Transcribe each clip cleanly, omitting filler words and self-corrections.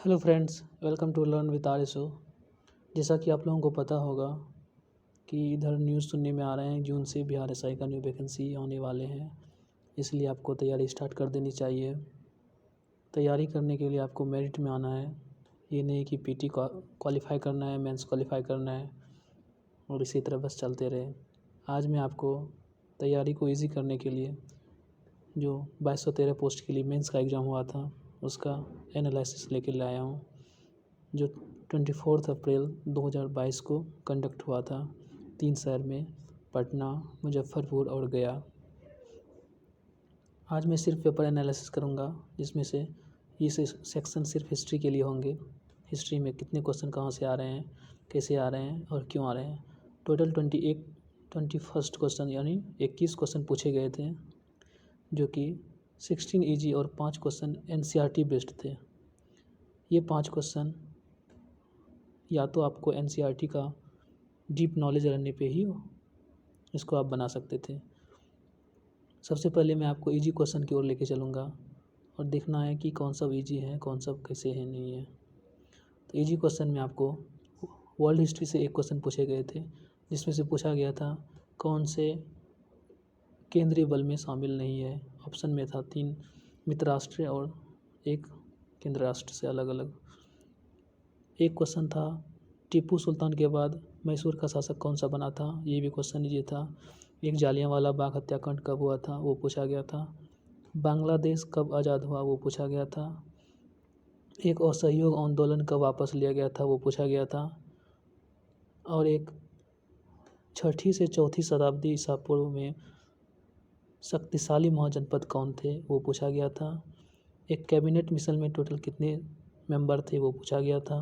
Hello friends, welcome to learn with our show. जैसा कि आप लोगों को पता होगा कि इधर न्यूज़ सुनने में आ रहे हैं जून से बिहार एसआई का न्यू वैकेंसी आने वाले हैं, इसलिए आपको तैयारी स्टार्ट कर देनी चाहिए। तैयारी करने के लिए आपको मेरिट में आना है, ये नहीं कि पीटी क्वालिफाई करना है, मेंस क्वालिफाई करना है और इसी तरह बस चलते रहे। आज मैं आपको तैयारी को ईजी करने के लिए जो 2213 पोस्ट के लिए मेंस का एग्ज़ाम हुआ था उसका एनालिसिस लेके लाया हूँ, जो 24 अप्रैल 2022 को कंडक्ट हुआ था 3 शहर में, पटना, मुजफ्फरपुर और गया। आज मैं सिर्फ पेपर एनालिसिस करूँगा, जिसमें से ये सेक्शन सिर्फ हिस्ट्री के लिए होंगे। हिस्ट्री में कितने क्वेश्चन कहाँ से आ रहे हैं, कैसे आ रहे हैं और क्यों आ रहे हैं। टोटल 21 क्वेश्चन यानी 21 क्वेश्चन पूछे गए थे, जो कि 16 ईजी और 5 क्वेश्चन एनसीईआरटी बेस्ड थे। ये 5 क्वेश्चन या तो आपको एनसीईआरटी का डीप नॉलेज रहने पे ही इसको आप बना सकते थे। सबसे पहले मैं आपको इजी क्वेश्चन की ओर लेके चलूँगा और देखना है कि कौन सा इजी है, कौन सा कैसे है, नहीं है। तो इजी क्वेश्चन में आपको वर्ल्ड हिस्ट्री से एक क्वेश्चन पूछे गए थे, जिसमें से पूछा गया था कौन से केंद्रीय बल में शामिल नहीं है। ऑप्शन में था 3 मित्र राष्ट्र और 1 केंद्र राष्ट्र से अलग अलग। एक क्वेश्चन था टीपू सुल्तान के बाद मैसूर का शासक कौन सा बना था, ये भी क्वेश्चन ये था। एक जालियांवाला बाग हत्याकांड कब हुआ था, वो पूछा गया था। बांग्लादेश कब आज़ाद हुआ, वो पूछा गया था। एक असहयोग आंदोलन कब वापस लिया गया था, वो पूछा गया था। और एक 6ठी से 4थी शताब्दी ईसा पूर्व में शक्तिशाली महाजनपद कौन थे, वो पूछा गया था। एक कैबिनेट मिशन में टोटल कितने मेंबर थे, वो पूछा गया था।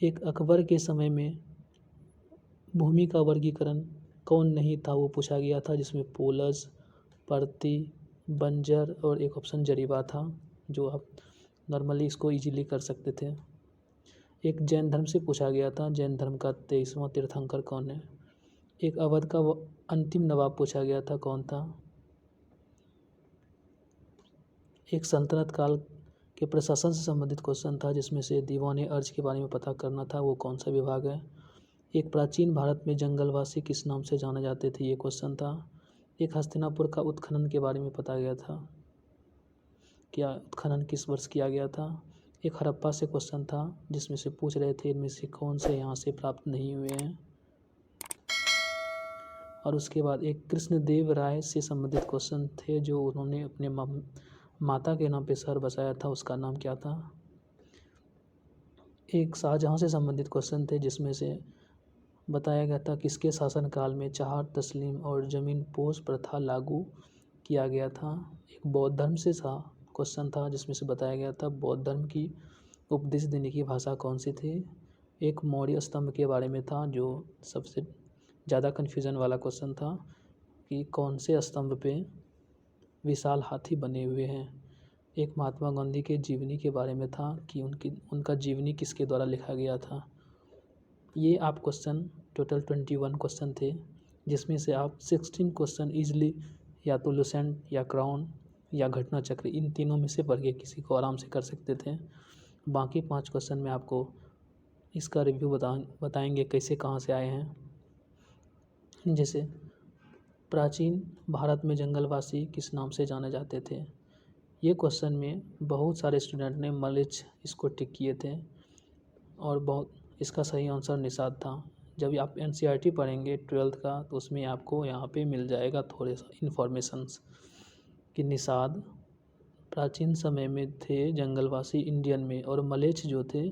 एक अकबर के समय में भूमि का वर्गीकरण कौन नहीं था, वो पूछा गया था, जिसमें पोलज, परती, बंजर और एक ऑप्शन जरीबा था, जो आप नॉर्मली इसको इजीली कर सकते थे। एक जैन धर्म से पूछा गया था, जैन धर्म का 23वां तीर्थंकर कौन है। एक अवध का अंतिम नवाब पूछा गया था, कौन था। एक सल्तनत काल के प्रशासन से संबंधित क्वेश्चन था, जिसमें से दीवान अर्ज के बारे में पता करना था, वो कौन सा विभाग है। एक प्राचीन भारत में जंगलवासी किस नाम से जाने जाते थे, ये क्वेश्चन था। एक हस्तिनापुर का उत्खनन के बारे में पता गया था, क्या उत्खनन किस वर्ष किया गया था। एक हड़प्पा से क्वेश्चन था, जिसमें से पूछ रहे थे इनमें से कौन से यहाँ से प्राप्त नहीं हुए हैं। और उसके बाद एक कृष्णदेव राय से संबंधित क्वेश्चन थे, जो उन्होंने अपने माता के नाम पे शहर बसाया था, उसका नाम क्या था। एक शाहजहाँ से संबंधित क्वेश्चन थे, जिसमें से बताया गया था किसके शासनकाल में चहार तस्लीम और ज़मीन पोश प्रथा लागू किया गया था। एक बौद्ध धर्म से क्वेश्चन था, जिसमें से बताया गया था बौद्ध धर्म की उपदेश देने की भाषा कौन सी थी। एक मौर्य स्तंभ के बारे में था, जो सबसे ज़्यादा कन्फ्यूज़न वाला क्वेश्चन था कि कौन से स्तंभ पे विशाल हाथी बने हुए हैं। एक महात्मा गांधी के जीवनी के बारे में था कि उनका जीवनी किसके द्वारा लिखा गया था। ये आप क्वेश्चन टोटल 21 क्वेश्चन थे, जिसमें से आप 16 क्वेश्चन ईजिली या तो लुसेंट या क्राउन या घटना चक्र, इन तीनों में से पढ़ के किसी को आराम से कर सकते थे। बाकी 5 क्वेश्चन में आपको इसका रिव्यू बताएंगे कैसे कहाँ से आए हैं। जैसे प्राचीन भारत में जंगलवासी किस नाम से जाने जाते थे, ये क्वेश्चन में बहुत सारे स्टूडेंट ने मलेच्छ इसको टिक किए थे और बहुत इसका सही आंसर निषाद था। जब आप एनसीईआरटी पढ़ेंगे 12th का, तो उसमें आपको यहाँ पे मिल जाएगा थोड़े सा इन्फॉर्मेशंस कि निषाद प्राचीन समय में थे जंगलवासी इंडियन में, और मलेच्छ जो थे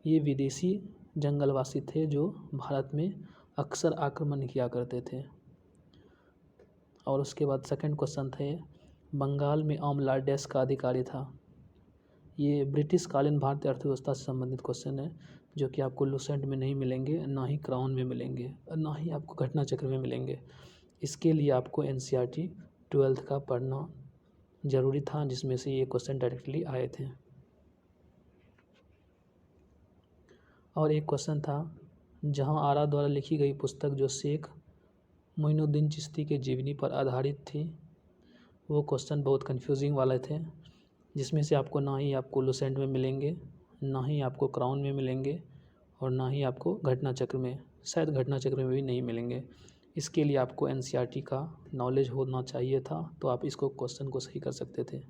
ये विदेशी जंगलवासी थे जो भारत में अक्सर आक्रमण किया करते थे। और उसके बाद सेकंड क्वेश्चन थे बंगाल में आमला डैश का अधिकारी था। ये ब्रिटिश कालीन भारतीय अर्थव्यवस्था से संबंधित क्वेश्चन है, जो कि आपको लुसेंट में नहीं मिलेंगे, ना ही क्राउन में मिलेंगे और ना ही आपको घटना चक्र में मिलेंगे। इसके लिए आपको एनसीईआरटी 12th का पढ़ना ज़रूरी था, जिसमें से ये क्वेश्चन डायरेक्टली आए थे। और एक क्वेश्चन था जहां आरा द्वारा लिखी गई पुस्तक जो शेख मोइनुद्दीन चिश्ती के जीवनी पर आधारित थी, वो क्वेश्चन बहुत कन्फ्यूजिंग वाले थे। जिसमें से आपको ना ही आपको लुसेंट में मिलेंगे, ना ही आपको क्राउन में मिलेंगे और ना ही आपको घटना चक्र में, शायद घटना चक्र में भी नहीं मिलेंगे। इसके लिए आपको एनसीईआरटी का नॉलेज होना चाहिए था, तो आप इसको क्वेश्चन को सही कर सकते थे।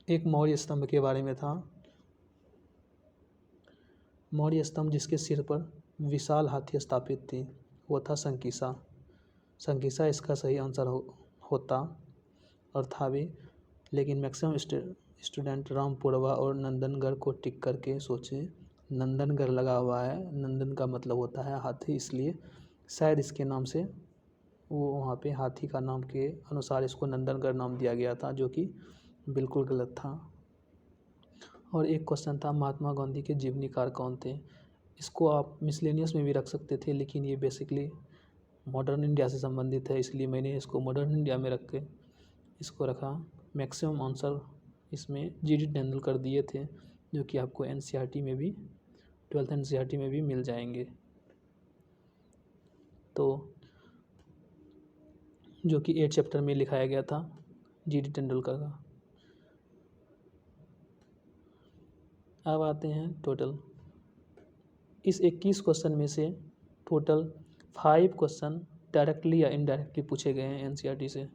एक मौर्य स्तंभ के बारे में था। मौर्य स्तंभ जिसके सिर पर विशाल हाथी स्थापित थी वो था संकीसा। संकीसा इसका सही आंसर होता और था भी, लेकिन मैक्सिमम स्टूडेंट रामपुरवा और नंदनगढ़ को टिक करके सोचे नंदनगढ़ लगा हुआ है, नंदन का मतलब होता है हाथी, इसलिए शायद इसके नाम से वो वहाँ पे हाथी का नाम के अनुसार इसको नंदनगढ़ नाम दिया गया था, जो कि बिल्कुल गलत था। और एक क्वेश्चन था महात्मा गांधी के जीवनीकार कौन थे। इसको आप मिसलेनियस में भी रख सकते थे, लेकिन ये बेसिकली मॉडर्न इंडिया से संबंधित है, इसलिए मैंने इसको मॉडर्न इंडिया में रख के इसको रखा। मैक्सिमम आंसर इसमें जीडी तेंदुलकर दिए थे, जो कि आपको एनसीईआरटी में भी 12th एनसीईआरटी में भी मिल जाएंगे, तो जो कि 8 चैप्टर में लिखाया गया था जीडी तेंदुलकर का। अब आते हैं टोटल इस 21 क्वेश्चन में से टोटल 5 क्वेश्चन डायरेक्टली या इनडायरेक्टली पूछे गए हैं एनसीईआरटी से,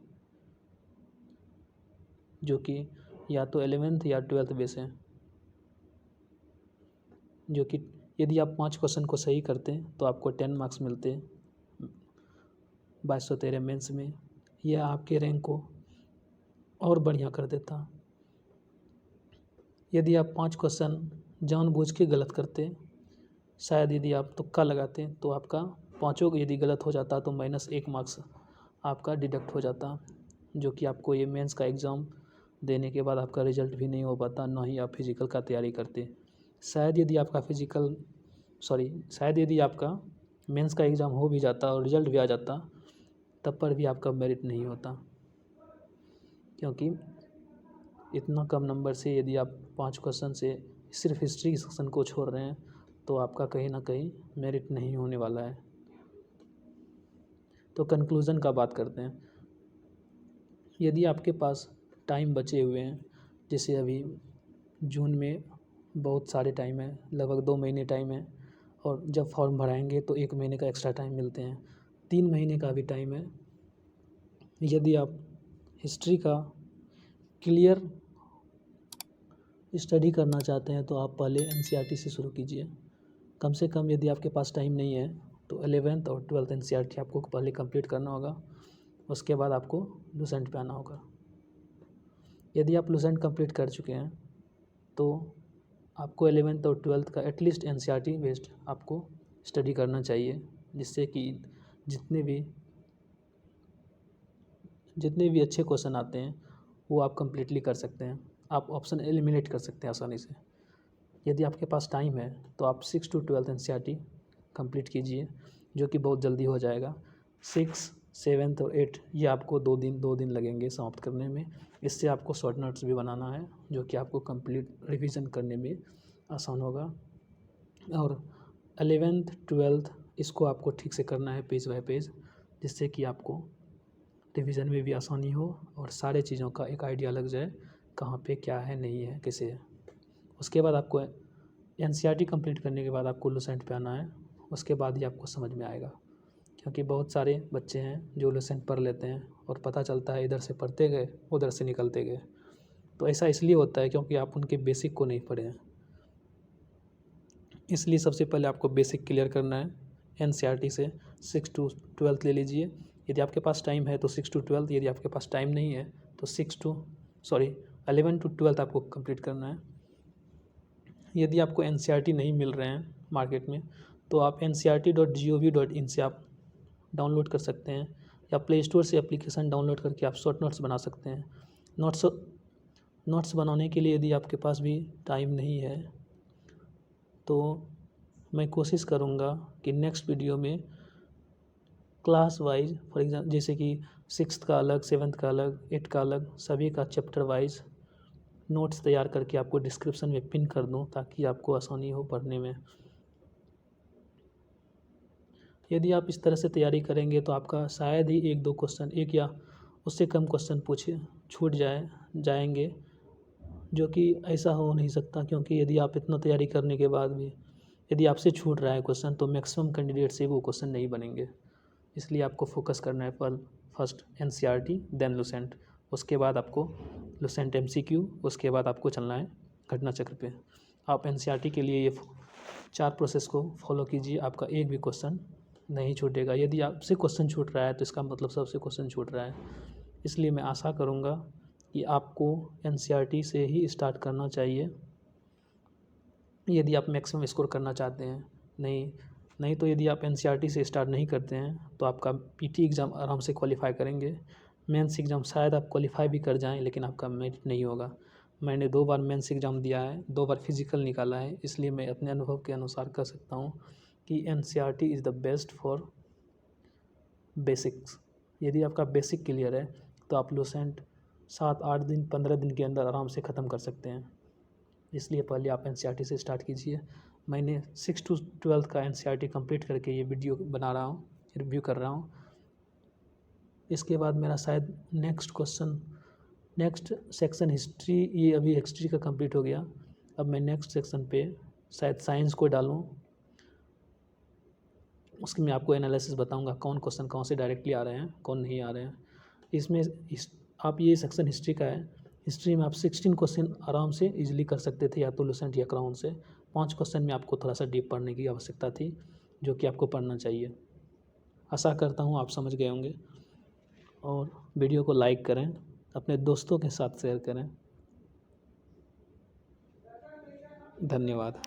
जो कि या तो 11th या 12th बेस हैं, जो कि यदि आप 5 क्वेश्चन को सही करते तो आपको 10 मार्क्स मिलते 2213 मेंस में। यह आपके रैंक को और बढ़िया कर देता। यदि आप 5 क्वेश्चन जानबूझ के गलत करते, शायद यदि आप तुक्का लगाते तो आपका पाँचों यदि गलत हो जाता तो -1 मार्क्स आपका डिडक्ट हो जाता, जो कि आपको ये मेंस का एग्ज़ाम देने के बाद आपका रिजल्ट भी नहीं हो पाता, ना ही आप फिज़िकल का तैयारी करते। शायद यदि आपका मेंस का एग्ज़ाम हो भी जाता और रिजल्ट भी आ जाता, तब पर भी आपका मेरिट नहीं होता, क्योंकि इतना कम नंबर से यदि आप 5 क्वेश्चन से सिर्फ हिस्ट्री सेक्शन को छोड़ रहे हैं तो आपका कहीं ना कहीं मेरिट नहीं होने वाला है। तो कंक्लूज़न का बात करते हैं। यदि आपके पास टाइम बचे हुए हैं, जैसे अभी जून में बहुत सारे टाइम है, लगभग 2 महीने टाइम है, और जब फॉर्म भराएंगे तो 1 महीने का एक्स्ट्रा टाइम मिलते हैं, 3 महीने का भी टाइम है। यदि आप हिस्ट्री का क्लियर स्टडी करना चाहते हैं तो आप पहले एनसीईआरटी से शुरू कीजिए। कम से कम यदि आपके पास टाइम नहीं है तो 11th और 12th एनसीईआरटी आपको पहले कंप्लीट करना होगा, उसके बाद आपको लुसेंट पे आना होगा। यदि आप लुसेंट कंप्लीट कर चुके हैं तो आपको 11th और 12th का एटलीस्ट एनसीईआरटी बेस्ड आपको स्टडी करना चाहिए, जिससे कि जितने भी अच्छे क्वेश्चन आते हैं वो आप कंप्लीटली कर सकते हैं, आप ऑप्शन एलिमिनेट कर सकते हैं आसानी से। यदि आपके पास टाइम है तो आप 6 to 12th एनसीईआरटी कंप्लीट कीजिए, जो कि बहुत जल्दी हो जाएगा। 6, 7 और 8 ये आपको 2 दिन लगेंगे समाप्त करने में। इससे आपको शॉर्ट नोट्स भी बनाना है, जो कि आपको कंप्लीट रिवीजन करने में आसान होगा। और 11th 12th इसको आपको ठीक से करना है पेज बाय पेज, जिससे कि आपको रिवीजन में भी आसानी हो और सारे चीज़ों का एक आइडिया लग जाए, कहाँ पे क्या है, नहीं है, कैसे है। उसके बाद आपको एनसीईआरटी कंप्लीट करने के बाद आपको लुसेंट पे आना है, उसके बाद ही आपको समझ में आएगा। क्योंकि बहुत सारे बच्चे हैं जो लुसेंट पढ़ लेते हैं और पता चलता है इधर से पढ़ते गए उधर से निकलते गए, तो ऐसा इसलिए होता है क्योंकि आप उनके बेसिक को नहीं पढ़े हैं। इसलिए सबसे पहले आपको बेसिक क्लियर करना है एनसीईआरटी से। 6 to 12th ले लीजिए यदि आपके पास टाइम है तो 6 to 12th, यदि आपके पास टाइम नहीं है तो 11 to 12th आपको कंप्लीट करना है। यदि आपको एनसीईआरटी नहीं मिल रहे हैं मार्केट में तो आप ncrt.gov.in से आप डाउनलोड कर सकते हैं, या प्ले स्टोर से एप्लीकेशन डाउनलोड करके आप शॉर्ट नोट्स बना सकते हैं। नोट्स बनाने के लिए यदि आपके पास भी टाइम नहीं है तो मैं कोशिश करूँगा कि नेक्स्ट वीडियो में क्लास वाइज, फॉर एग्जाम्पल जैसे कि 6th का अलग, 7th का अलग, 8th का अलग, सभी का चैप्टर वाइज नोट्स तैयार करके आपको डिस्क्रिप्शन में पिन कर दूं, ताकि आपको आसानी हो पढ़ने में। यदि आप इस तरह से तैयारी करेंगे तो आपका शायद ही 1-2 क्वेश्चन, 1 या उससे कम क्वेश्चन पूछे छूट जाएंगे, जो कि ऐसा हो नहीं सकता, क्योंकि यदि आप इतना तैयारी करने के बाद भी यदि आपसे छूट रहा है क्वेश्चन तो मैक्सिमम कैंडिडेट से वो क्वेश्चन नहीं बनेंगे। इसलिए आपको फोकस करना है पर फर्स्ट एनसीईआरटी देन लुसेंट, उसके बाद आपको लुसेंट एमसीक्यू, उसके बाद आपको चलना है घटना चक्र पे। आप एनसीईआरटी के लिए ये 4 प्रोसेस को फॉलो कीजिए, आपका एक भी क्वेश्चन नहीं छूटेगा। यदि आपसे क्वेश्चन छूट रहा है तो इसका मतलब सबसे क्वेश्चन छूट रहा है। इसलिए मैं आशा करूँगा कि आपको एनसीईआरटी से ही स्टार्ट करना चाहिए यदि आप मैक्सिमम स्कोर करना चाहते हैं। नहीं तो यदि आप एनसीईआरटी से स्टार्ट नहीं करते हैं तो आपका पीटी एग्ज़ाम आराम से क्वालिफाई करेंगे। मेंस एग्ज़ाम शायद आप क्वालिफाई भी कर जाएं, लेकिन आपका मेरिट नहीं होगा। मैंने 2 बार मेंस एग्ज़ाम दिया है, 2 बार फिजिकल निकाला है, इसलिए मैं अपने अनुभव के अनुसार कह सकता हूँ कि NCERT is the best for basics. यदि आपका बेसिक क्लियर है तो आप लुसेंट 7-8 दिन 15 दिन के अंदर आराम से ख़त्म कर सकते हैं। इसलिए पहले आप एनसीईआरटी से स्टार्ट कीजिए। मैंने 6 to 12 का एनसीईआरटी कंप्लीट करके ये वीडियो बना रहा हूँ, रिव्यू कर रहा हूँ। इसके बाद मेरा शायद नेक्स्ट सेक्शन हिस्ट्री, ये अभी हिस्ट्री का कंप्लीट हो गया। अब मैं नेक्स्ट सेक्शन पे शायद साइंस को डालूँ, उसकी मैं आपको एनालिसिस बताऊंगा कौन क्वेश्चन कौन से डायरेक्टली आ रहे हैं कौन नहीं आ रहे हैं। इसमें आप ये सेक्शन हिस्ट्री का है, हिस्ट्री में आप 16 क्वेश्चन आराम से इजीली कर सकते थे, या तो लुसेंट या क्राउन से। 5 क्वेश्चन में आपको थोड़ा सा डीप पढ़ने की आवश्यकता थी, जो कि आपको पढ़ना चाहिए। आशा करता हूँ आप समझ गए होंगे, और वीडियो को लाइक करें, अपने दोस्तों के साथ शेयर करें। धन्यवाद।